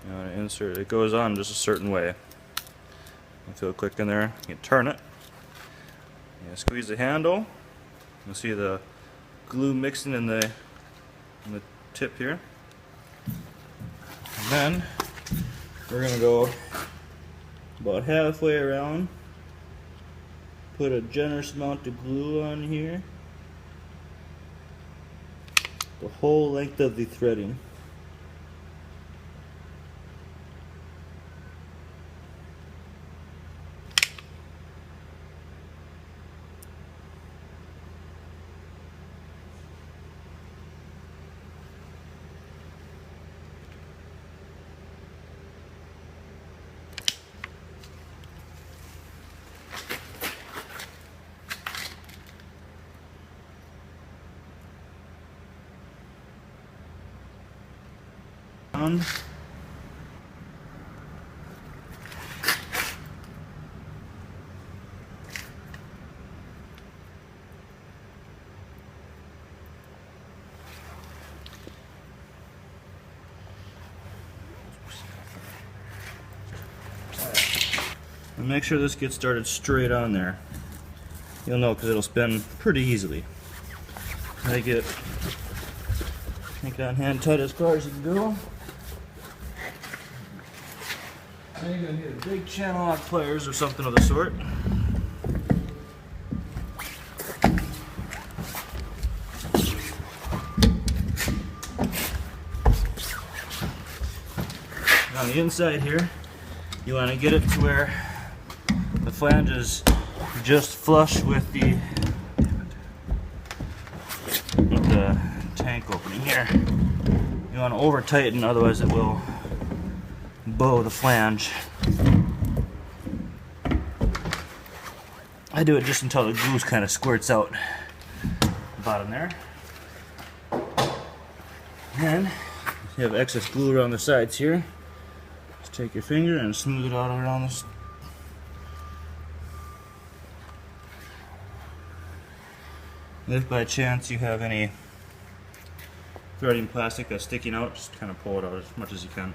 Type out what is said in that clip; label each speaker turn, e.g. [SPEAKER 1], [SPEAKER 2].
[SPEAKER 1] You want to insert it. It goes on just a certain way. You feel click in there. You can turn it. You squeeze the handle. You'll see the glue mixing in the tip here. And then we're going to go about halfway around. Put a generous amount of glue on here. The whole length of the threading. On. And make sure this gets started straight on there. You'll know because it'll spin pretty easily. Make it on hand tight as far as you can go. Now you're going to need a big channel lock pliers or something of the sort. On the inside here, you want to get it to where the flange is just flush with the tank opening here. You want to over tighten, otherwise it will bow the flange. I do it just until the glue kind of squirts out the bottom there. And if you have excess glue around the sides here, just take your finger and smooth it out around this. If by chance you have any threading plastic that's sticking out, just kind of pull it out as much as you can.